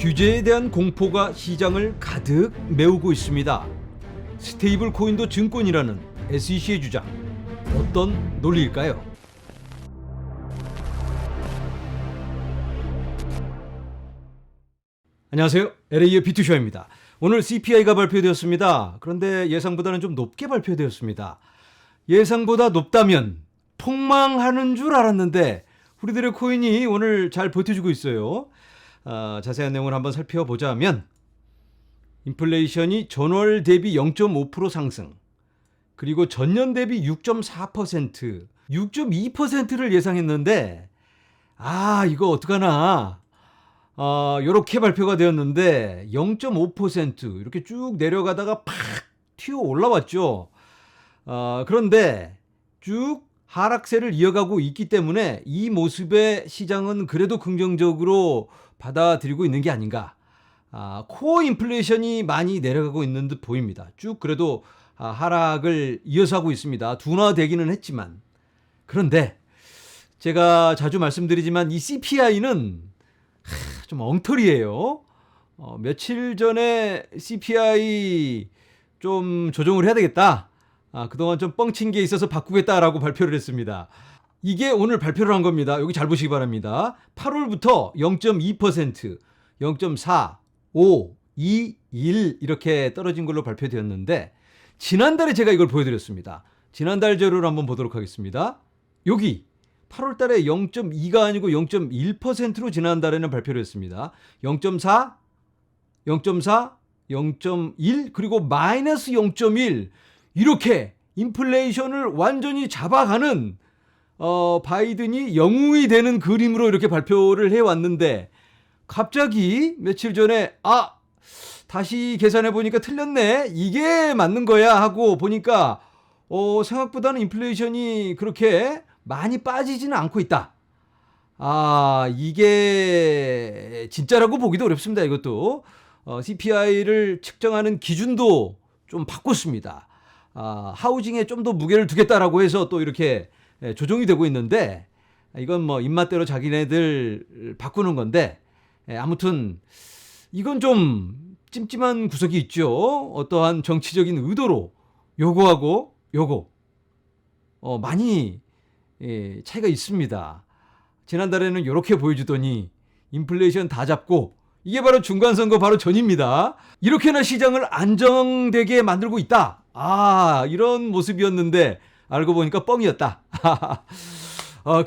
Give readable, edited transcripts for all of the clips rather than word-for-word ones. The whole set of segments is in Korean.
규제에 대한 공포가 시장을 가득 메우고 있습니다. 스테이블 코인도 증권이라는 SEC의 주장, 어떤 논리일까요? 안녕하세요. LA의 비투쇼입니다. 오늘 CPI가 발표되었습니다. 그런데 예상보다는 좀 높게 발표되었습니다. 예상보다 높다면 폭망하는 줄 알았는데 우리들의 코인이 오늘 잘 버텨주고 있어요. 자세한 내용을 한번 살펴보자면 인플레이션이 전월 대비 0.5% 상승, 그리고 전년 대비 6.4%, 6.2%를 예상했는데 이거 어떡하나, 요렇게 발표가 되었는데 0.5% 이렇게 쭉 내려가다가 팍 튀어 올라왔죠. 그런데 쭉 하락세를 이어가고 있기 때문에 이 모습에 시장은 그래도 긍정적으로 받아들이고 있는 게 아닌가. 코어 인플레이션이 많이 내려가고 있는 듯 보입니다. 쭉 그래도 하락을 이어서 하고 있습니다. 둔화되기는 했지만. 그런데 제가 자주 말씀드리지만 이 CPI는 좀 엉터리예요. 며칠 전에 CPI 좀 조정을 해야 되겠다. 그동안 좀 뻥친 게 있어서 바꾸겠다라고 발표를 했습니다. 이게 오늘 발표를 한 겁니다. 여기 잘 보시기 바랍니다. 8월부터 0.2%, 0.4, 5, 2, 1 이렇게 떨어진 걸로 발표되었는데 지난달에 제가 이걸 보여드렸습니다. 지난달 자료를 한번 보도록 하겠습니다. 여기 8월 달에 0.2가 아니고 0.1%로 지난달에는 발표를 했습니다. 0.4, 0.4, 0.1 그리고 마이너스 0.1 이렇게 인플레이션을 완전히 잡아가는 바이든이 영웅이 되는 그림으로 이렇게 발표를 해왔는데 갑자기 며칠 전에 다시 계산해 보니까 틀렸네, 이게 맞는 거야 하고 보니까 생각보다는 인플레이션이 그렇게 많이 빠지지는 않고 있다. 이게 진짜라고 보기도 어렵습니다. 이것도 CPI를 측정하는 기준도 좀 바꿨습니다. 하우징에 좀 더 무게를 두겠다라고 해서 또 이렇게 조정이 되고 있는데 이건 뭐 입맛대로 자기네들 바꾸는 건데 아무튼 이건 좀 찜찜한 구석이 있죠. 어떠한 정치적인 의도로 요거하고 요거 많이 차이가 있습니다. 지난달에는 이렇게 보여주더니 인플레이션 다 잡고 이게 바로 중간선거 바로 전입니다. 이렇게나 시장을 안정되게 만들고 있다. 이런 모습이었는데 알고 보니까 뻥이었다.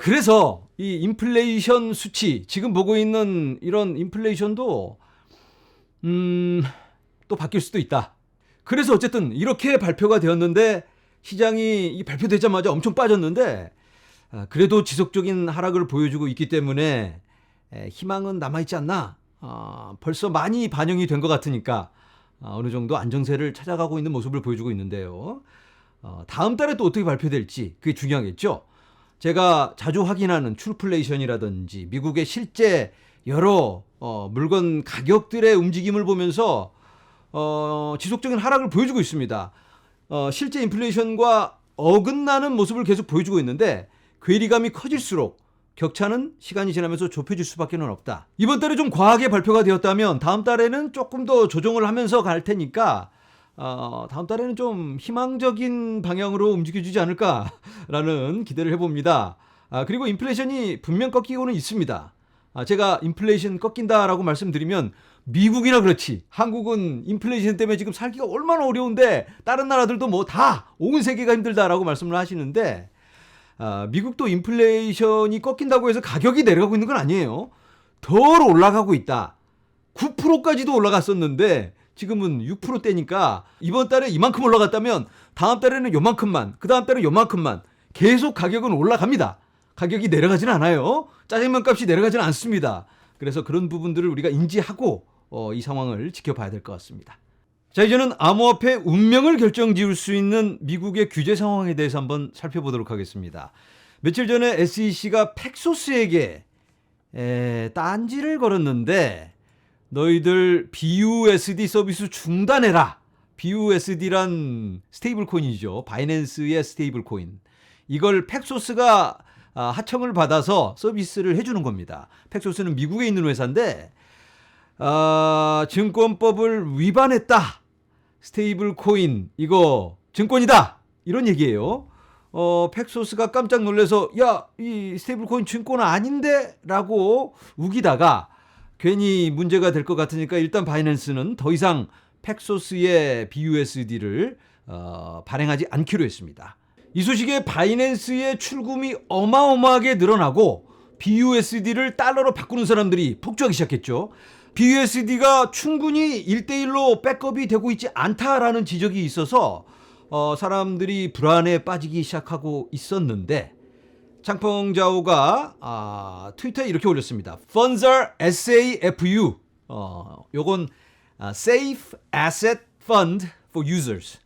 그래서 이 인플레이션 수치, 지금 보고 있는 이런 인플레이션도 또 바뀔 수도 있다. 그래서 어쨌든 이렇게 발표가 되었는데 시장이 이 발표되자마자 엄청 빠졌는데 그래도 지속적인 하락을 보여주고 있기 때문에 희망은 남아있지 않나. 벌써 많이 반영이 된 것 같으니까 어느 정도 안정세를 찾아가고 있는 모습을 보여주고 있는데요. 다음 달에 또 어떻게 발표될지 그게 중요하겠죠. 제가 자주 확인하는 트루플레이션이라든지 미국의 실제 여러 물건 가격들의 움직임을 보면서 지속적인 하락을 보여주고 있습니다. 실제 인플레이션과 어긋나는 모습을 계속 보여주고 있는데 괴리감이 커질수록 격차는 시간이 지나면서 좁혀질 수밖에 없다. 이번 달에 좀 과하게 발표가 되었다면 다음 달에는 조금 더 조정을 하면서 갈 테니까 다음 달에는 좀 희망적인 방향으로 움직여주지 않을까라는 기대를 해봅니다. 그리고 인플레이션이 분명 꺾이고는 있습니다. 제가 인플레이션 꺾인다라고 말씀드리면 미국이나 그렇지 한국은 인플레이션 때문에 지금 살기가 얼마나 어려운데 다른 나라들도 뭐 다 온 세계가 힘들다라고 말씀을 하시는데 미국도 인플레이션이 꺾인다고 해서 가격이 내려가고 있는 건 아니에요. 덜 올라가고 있다. 9%까지도 올라갔었는데 지금은 6%대니까 이번 달에 이만큼 올라갔다면 다음 달에는 요만큼만, 그 다음 달에 요만큼만 계속 가격은 올라갑니다. 가격이 내려가진 않아요. 짜장면 값이 내려가지는 않습니다. 그래서 그런 부분들을 우리가 인지하고 이 상황을 지켜봐야 될 것 같습니다. 자, 이제는 암호화폐 운명을 결정지을 수 있는 미국의 규제 상황에 대해서 한번 살펴보도록 하겠습니다. 며칠 전에 SEC가 팩소스에게 딴지를 걸었는데 너희들 BUSD 서비스 중단해라. BUSD란 스테이블 코인이죠. 바이낸스의 스테이블 코인. 이걸 팩소스가 하청을 받아서 서비스를 해주는 겁니다. 팩소스는 미국에 있는 회사인데 증권법을 위반했다. 스테이블 코인 이거 증권이다. 이런 얘기예요. 팩소스가 깜짝 놀라서 야, 이 스테이블 코인 증권 아닌데? 라고 우기다가 괜히 문제가 될 것 같으니까 일단 바이낸스는 더 이상 팩소스의 BUSD를 발행하지 않기로 했습니다. 이 소식에 바이낸스의 출금이 어마어마하게 늘어나고 BUSD를 달러로 바꾸는 사람들이 폭주하기 시작했죠. BUSD가 충분히 1대1로 백업이 되고 있지 않다라는 지적이 있어서 사람들이 불안에 빠지기 시작하고 있었는데 장펑자오가 트위터에 이렇게 올렸습니다. Funds are SAFU. 요건 Safe Asset Fund for Users.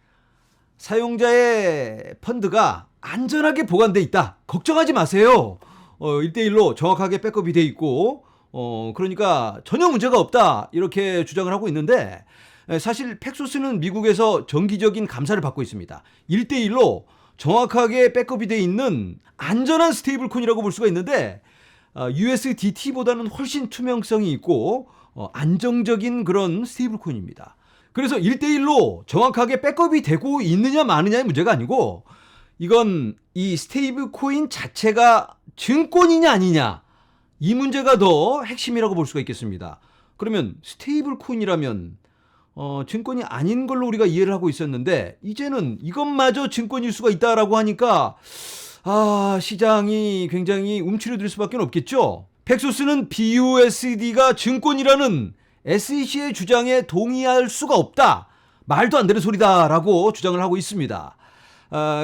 사용자의 펀드가 안전하게 보관돼 있다. 걱정하지 마세요. 1대1로 정확하게 백업이 돼 있고 그러니까 전혀 문제가 없다. 이렇게 주장을 하고 있는데 사실 팩소스는 미국에서 정기적인 감사를 받고 있습니다. 1대1로 정확하게 백업이 돼 있는 안전한 스테이블 코인이라고 볼 수가 있는데 USDT보다는 훨씬 투명성이 있고 안정적인 그런 스테이블 코인입니다. 그래서 1대1로 정확하게 백업이 되고 있느냐 마느냐의 문제가 아니고 이건 이 스테이블 코인 자체가 증권이냐 아니냐 이 문제가 더 핵심이라고 볼 수가 있겠습니다. 그러면 스테이블 코인이라면 증권이 아닌 걸로 우리가 이해를 하고 있었는데 이제는 이것마저 증권일 수가 있다라고 하니까 시장이 굉장히 움츠러들 수밖에 없겠죠. 팩소스는 BUSD가 증권이라는 SEC의 주장에 동의할 수가 없다. 말도 안 되는 소리다라고 주장을 하고 있습니다.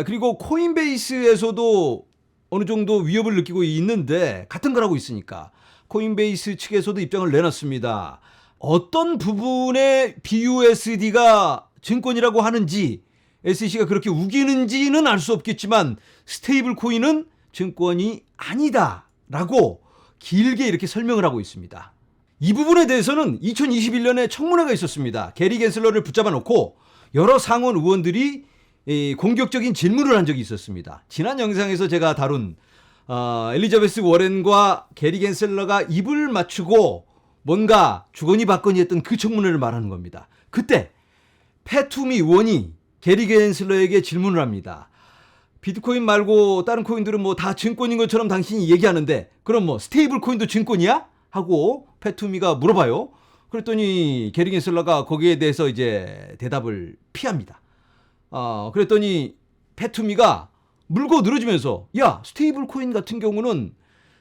그리고 코인베이스에서도 어느 정도 위협을 느끼고 있는데 같은 걸 하고 있으니까 코인베이스 측에서도 입장을 내놨습니다. 어떤 부분에 BUSD가 증권이라고 하는지 SEC가 그렇게 우기는지는 알 수 없겠지만 스테이블 코인은 증권이 아니다라고 길게 이렇게 설명을 하고 있습니다. 이 부분에 대해서는 2021년에 청문회가 있었습니다. 게리 겐슬러를 붙잡아 놓고 여러 상원 의원들이 공격적인 질문을 한 적이 있었습니다. 지난 영상에서 제가 다룬 엘리자베스 워렌과 게리 겐슬러가 입을 맞추고 뭔가 주거니 받거니 했던 그 청문회를 말하는 겁니다. 그때 패투미 의원이 게리 겐슬러에게 질문을 합니다. 비트코인 말고 다른 코인들은 뭐 다 증권인 것처럼 당신이 얘기하는데 그럼 뭐 스테이블 코인도 증권이야? 하고 패투미가 물어봐요. 그랬더니 게리 겐슬러가 거기에 대해서 이제 대답을 피합니다. 그랬더니 패투미가 물고 늘어지면서 야, 스테이블 코인 같은 경우는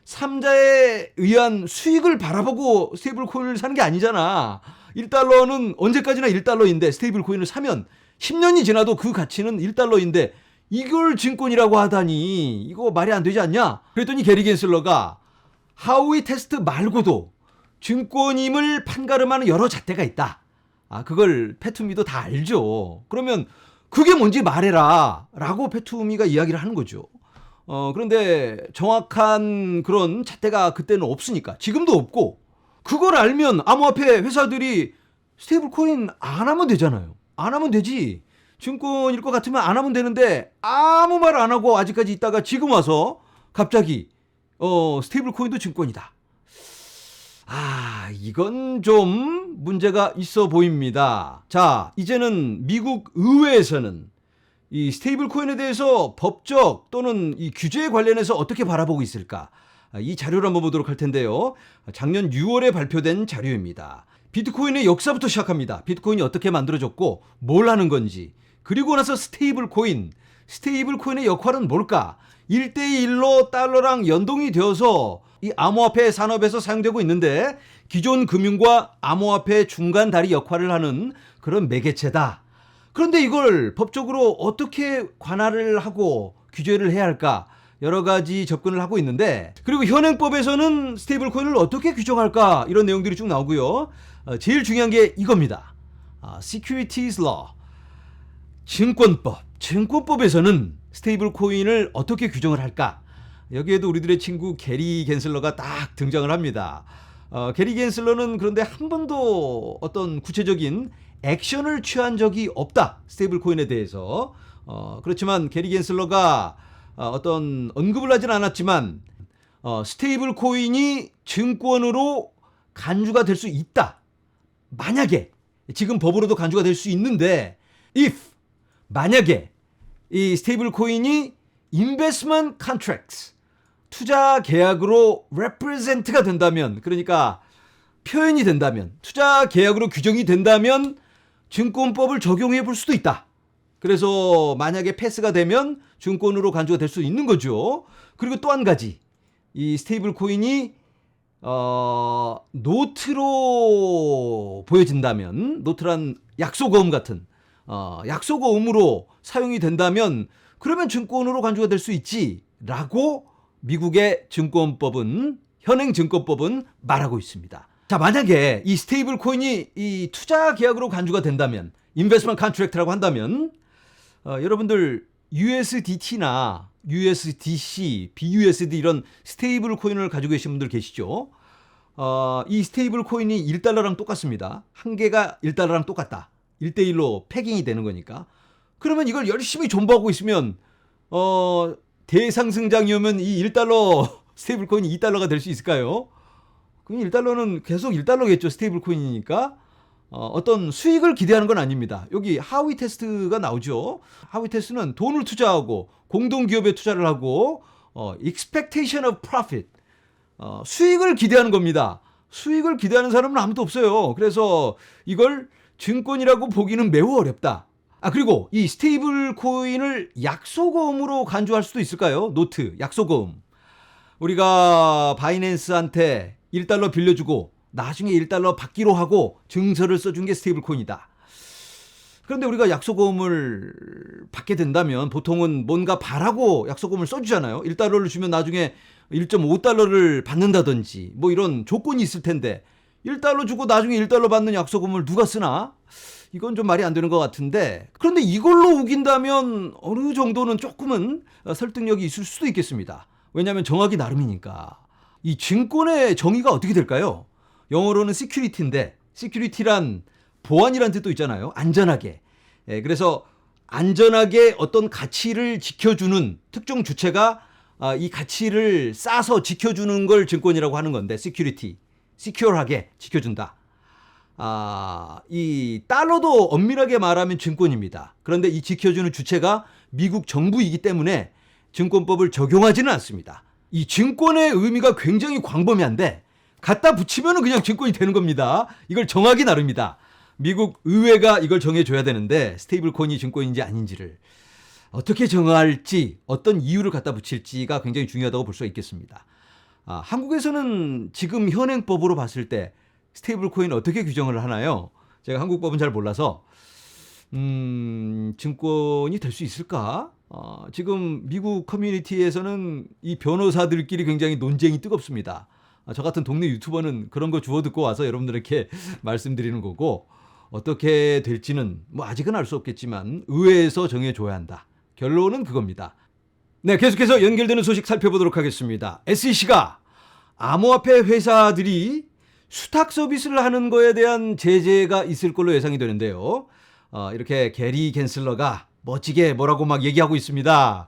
삼자에 의한 수익을 바라보고 스테이블 코인을 사는 게 아니잖아. 1달러는 언제까지나 1달러인데 스테이블 코인을 사면 10년이 지나도 그 가치는 1달러인데 이걸 증권이라고 하다니 이거 말이 안 되지 않냐? 그랬더니 게리 겐슬러가 하우이 테스트 말고도 증권임을 판가름하는 여러 잣대가 있다. 그걸 패투미도 다 알죠. 그러면 그게 뭔지 말해라 라고 패투미가 이야기를 하는 거죠. 그런데 정확한 그런 잣대가 그때는 없으니까 지금도 없고 그걸 알면 암호화폐 회사들이 스테이블 코인 안 하면 되잖아요. 안 하면 되지. 증권일 것 같으면 안 하면 되는데 아무 말 안 하고 아직까지 있다가 지금 와서 갑자기 스테이블 코인도 증권이다. 이건 좀 문제가 있어 보입니다. 자, 이제는 미국 의회에서는 이 스테이블 코인에 대해서 법적 또는 이 규제에 관련해서 어떻게 바라보고 있을까? 이 자료를 한번 보도록 할 텐데요. 작년 6월에 발표된 자료입니다. 비트코인의 역사부터 시작합니다. 비트코인이 어떻게 만들어졌고 뭘 하는 건지, 그리고 나서 스테이블 코인의 역할은 뭘까? 1대1로 달러랑 연동이 되어서 이 암호화폐 산업에서 사용되고 있는데 기존 금융과 암호화폐 중간 다리 역할을 하는 그런 매개체다. 그런데 이걸 법적으로 어떻게 관할을 하고 규제를 해야 할까? 여러 가지 접근을 하고 있는데, 그리고 현행법에서는 스테이블 코인을 어떻게 규정할까? 이런 내용들이 쭉 나오고요. 제일 중요한 게 이겁니다. Securities Law. 증권법에서는 스테이블 코인을 어떻게 규정을 할까? 여기에도 우리들의 친구 게리 겐슬러가 딱 등장을 합니다. 게리 겐슬러는 그런데 한 번도 어떤 구체적인 액션을 취한 적이 없다. 스테이블 코인에 대해서. 그렇지만 게리 겐슬러가 어떤 언급을 하진 않았지만 스테이블 코인이 증권으로 간주가 될 수 있다. 만약에 지금 법으로도 간주가 될 수 있는데 if 만약에 이 스테이블 코인이 investment contracts 투자 계약으로 represent가 된다면, 그러니까 표현이 된다면, 투자 계약으로 규정이 된다면 증권법을 적용해 볼 수도 있다. 그래서 만약에 패스가 되면 증권으로 간주가 될 수 있는 거죠. 그리고 또 한 가지, 이 스테이블 코인이 노트로 보여진다면, 노트란 약속어음 같은 약속어음으로 사용이 된다면 그러면 증권으로 간주가 될 수 있지라고 미국의 증권법은, 현행 증권법은 말하고 있습니다. 자, 만약에 이 스테이블 코인이 이 투자 계약으로 간주가 된다면, 인베스트먼트 컨트랙트라고 한다면, 여러분들 USDT나 USDC, BUSD 이런 스테이블 코인을 가지고 계신 분들 계시죠? 이 스테이블 코인이 1달러랑 똑같습니다. 한 개가 1달러랑 똑같다. 1대1로 패깅이 되는 거니까. 그러면 이걸 열심히 존버하고 있으면 대상승장이 오면 이 1달러 스테이블 코인이 2달러가 될 수 있을까요? 그럼 1달러는 계속 1달러겠죠. 스테이블 코인이니까. 어떤 수익을 기대하는 건 아닙니다. 여기 하위 테스트가 나오죠. 하위 테스트는 돈을 투자하고 공동기업에 투자를 하고 expectation of profit, 수익을 기대하는 겁니다. 수익을 기대하는 사람은 아무도 없어요. 그래서 이걸 증권이라고 보기는 매우 어렵다. 그리고 이 스테이블 코인을 약속어음으로 간주할 수도 있을까요? 노트, 약속어음. 우리가 바이낸스한테 1달러 빌려주고 나중에 1달러 받기로 하고 증서를 써준 게 스테이블 코인이다. 그런데 우리가 약속어음을 받게 된다면 보통은 뭔가 바라고 약속어음을 써주잖아요. 1달러를 주면 나중에 1.5달러를 받는다든지 뭐 이런 조건이 있을 텐데 1달러 주고 나중에 1달러 받는 약속어음을 누가 쓰나? 이건 좀 말이 안 되는 것 같은데, 그런데 이걸로 우긴다면 어느 정도는 조금은 설득력이 있을 수도 있겠습니다. 왜냐하면 정하기 나름이니까. 이 증권의 정의가 어떻게 될까요? 영어로는 security인데, security란 보안이란 뜻도 있잖아요. 안전하게. 그래서 안전하게 어떤 가치를 지켜주는 특정 주체가 이 가치를 싸서 지켜주는 걸 증권이라고 하는 건데, security, secure하게 지켜준다. 이 달러도 엄밀하게 말하면 증권입니다. 그런데 이 지켜주는 주체가 미국 정부이기 때문에 증권법을 적용하지는 않습니다. 이 증권의 의미가 굉장히 광범위한데 갖다 붙이면 그냥 증권이 되는 겁니다. 이걸 정하기 나름이다. 미국 의회가 이걸 정해줘야 되는데 스테이블 코인이 증권인지 아닌지를 어떻게 정할지, 어떤 이유를 갖다 붙일지가 굉장히 중요하다고 볼 수가 있겠습니다. 한국에서는 지금 현행법으로 봤을 때 스테이블 코인 어떻게 규정을 하나요? 제가 한국법은 잘 몰라서 증권이 될 수 있을까? 지금 미국 커뮤니티에서는 이 변호사들끼리 굉장히 논쟁이 뜨겁습니다. 저 같은 동네 유튜버는 그런 거 주워 듣고 와서 여러분들에게 말씀드리는 거고, 어떻게 될지는 뭐 아직은 알 수 없겠지만 의회에서 정해줘야 한다. 결론은 그겁니다. 네, 계속해서 연결되는 소식 살펴보도록 하겠습니다. SEC가 암호화폐 회사들이 수탁 서비스를 하는 거에 대한 제재가 있을 걸로 예상이 되는데요. 이렇게 게리 갠슬러가 멋지게 뭐라고 막 얘기하고 있습니다.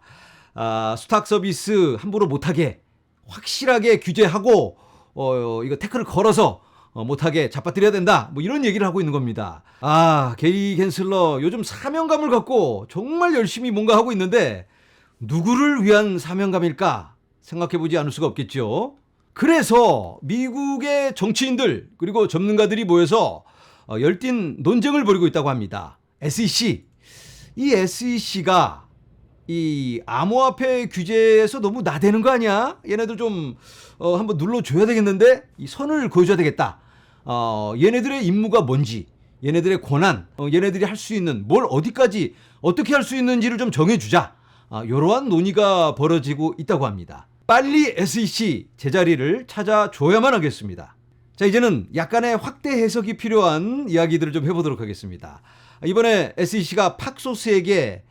수탁 서비스 함부로 못하게 확실하게 규제하고 이거 태클을 걸어서 못하게 잡아들여야 된다. 뭐 이런 얘기를 하고 있는 겁니다. 게리 갠슬러 요즘 사명감을 갖고 정말 열심히 뭔가 하고 있는데 누구를 위한 사명감일까 생각해보지 않을 수가 없겠죠. 그래서 미국의 정치인들 그리고 전문가들이 모여서 열띤 논쟁을 벌이고 있다고 합니다. SEC. 이 SEC가 이 암호화폐 규제에서 너무 나대는 거 아니야? 얘네들 좀 한번 눌러줘야 되겠는데? 이 선을 그어줘야 되겠다. 얘네들의 임무가 뭔지, 얘네들의 권한, 얘네들이 할 수 있는 뭘 어디까지 어떻게 할 수 있는지를 좀 정해주자. 이러한 논의가 벌어지고 있다고 합니다. 빨리 SEC 제자리를 찾아줘야만 하겠습니다. 자, 이제는 약간의 확대 해석이 필요한 이야기들을 좀 해보도록 하겠습니다. 이번에 SEC가 팍소스에게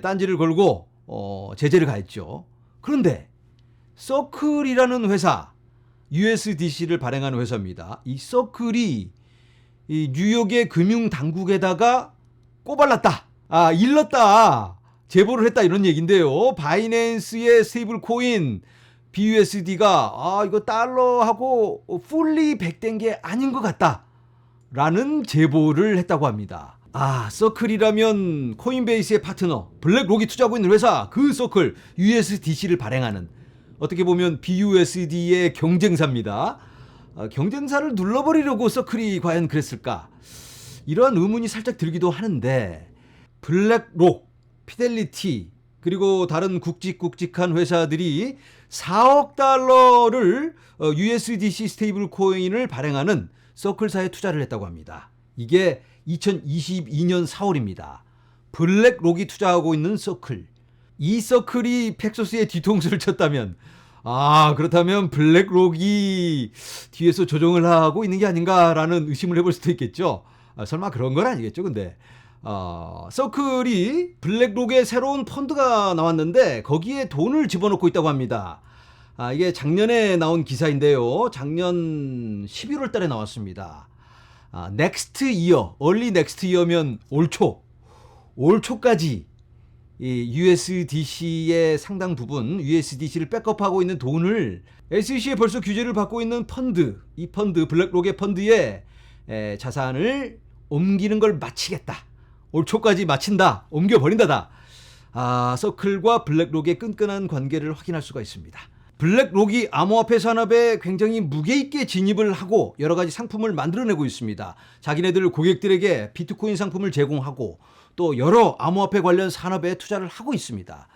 딴지를 걸고 제재를 가했죠. 그런데 서클이라는 회사, USDC를 발행하는 회사입니다. 이 서클이 이 뉴욕의 금융당국에다가 꼬발랐다. 일렀다. 제보를 했다 이런 얘기인데요. 바이낸스의 스테이블 코인 BUSD가 이거 달러하고 풀리 백된 게 아닌 것 같다 라는 제보를 했다고 합니다. 서클이라면 코인베이스의 파트너 블랙록이 투자하고 있는 회사, 그 서클 USDC를 발행하는, 어떻게 보면 BUSD의 경쟁사입니다. 경쟁사를 눌러버리려고 서클이 과연 그랬을까? 이러한 의문이 살짝 들기도 하는데, 블랙록, 피델리티, 그리고 다른 굵직굵직한 회사들이 4억 달러를 USDC 스테이블 코인을 발행하는 서클사에 투자를 했다고 합니다. 이게 2022년 4월입니다. 블랙록이 투자하고 있는 서클. 이 서클이 팩소스의 뒤통수를 쳤다면, 그렇다면 블랙록이 뒤에서 조종을 하고 있는 게 아닌가라는 의심을 해볼 수도 있겠죠. 설마 그런 건 아니겠죠, 근데. 서클이 블랙록의 새로운 펀드가 나왔는데 거기에 돈을 집어넣고 있다고 합니다. 이게 작년에 나온 기사인데요. 작년 11월 달에 나왔습니다. 넥스트 이어, 얼리 넥스트 이어면 올 초까지 이 USDC의 상당 부분, USDC를 백업하고 있는 돈을 SEC에 벌써 규제를 받고 있는 펀드, 이 펀드, 블랙록의 펀드에 자산을 옮기는 걸 마치겠다. 올 초까지 마친다. 옮겨버린다다. 서클과 블랙록의 끈끈한 관계를 확인할 수가 있습니다. 블랙록이 암호화폐 산업에 굉장히 무게 있게 진입을 하고 여러 가지 상품을 만들어내고 있습니다. 자기네들 고객들에게 비트코인 상품을 제공하고 또 여러 암호화폐 관련 산업에 투자를 하고 있습니다.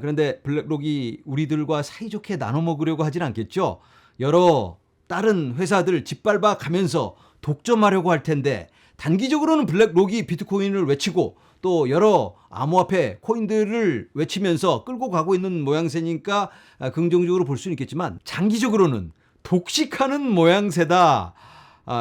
그런데 블랙록이 우리들과 사이좋게 나눠 먹으려고 하진 않겠죠. 여러 다른 회사들 짓밟아 가면서 독점하려고 할 텐데, 단기적으로는 블랙록이 비트코인을 외치고 또 여러 암호화폐 코인들을 외치면서 끌고 가고 있는 모양새니까 긍정적으로 볼 수는 있겠지만, 장기적으로는 독식하는 모양새다.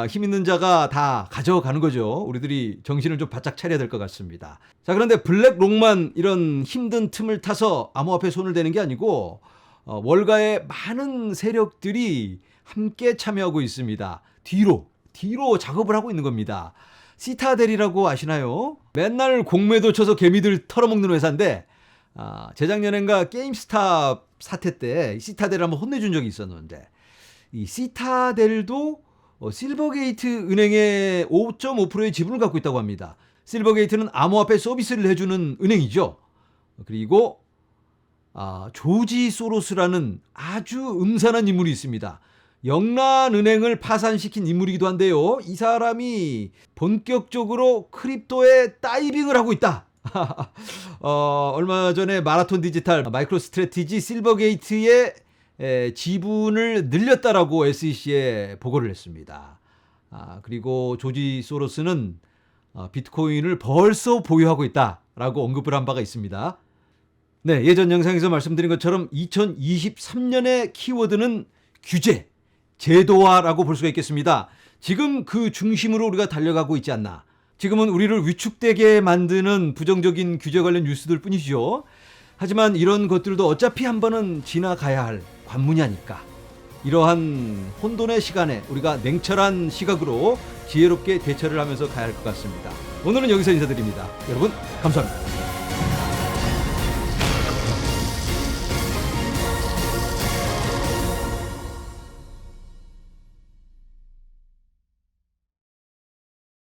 힘 있는 자가 다 가져가는 거죠. 우리들이 정신을 좀 바짝 차려야 될 것 같습니다. 자, 그런데 블랙록만 이런 힘든 틈을 타서 암호화폐 손을 대는 게 아니고 월가의 많은 세력들이 함께 참여하고 있습니다. 뒤로 작업을 하고 있는 겁니다. 시타델이라고 아시나요? 맨날 공매도 쳐서 개미들 털어먹는 회사인데, 재작년엔가 게임스탑 사태 때 시타델을 한번 혼내준 적이 있었는데, 이 시타델도 실버게이트 은행의 5.5%의 지분을 갖고 있다고 합니다. 실버게이트는 암호화폐 서비스를 해주는 은행이죠. 그리고 조지 소로스라는 아주 음산한 인물이 있습니다. 영란은행을 파산시킨 인물이기도 한데요. 이 사람이 본격적으로 크립토에 다이빙을 하고 있다. 얼마 전에 마라톤 디지털, 마이크로 스트래티지, 실버게이트의 지분을 늘렸다라고 SEC에 보고를 했습니다. 그리고 조지 소로스는 비트코인을 벌써 보유하고 있다라고 언급을 한 바가 있습니다. 네, 예전 영상에서 말씀드린 것처럼 2023년의 키워드는 규제, 제도화라고 볼 수가 있겠습니다. 지금 그 중심으로 우리가 달려가고 있지 않나. 지금은 우리를 위축되게 만드는 부정적인 규제 관련 뉴스들 뿐이죠. 하지만 이런 것들도 어차피 한 번은 지나가야 할 관문이 아닐까. 이러한 혼돈의 시간에 우리가 냉철한 시각으로 지혜롭게 대처를 하면서 가야 할 것 같습니다. 오늘은 여기서 인사드립니다. 여러분, 감사합니다.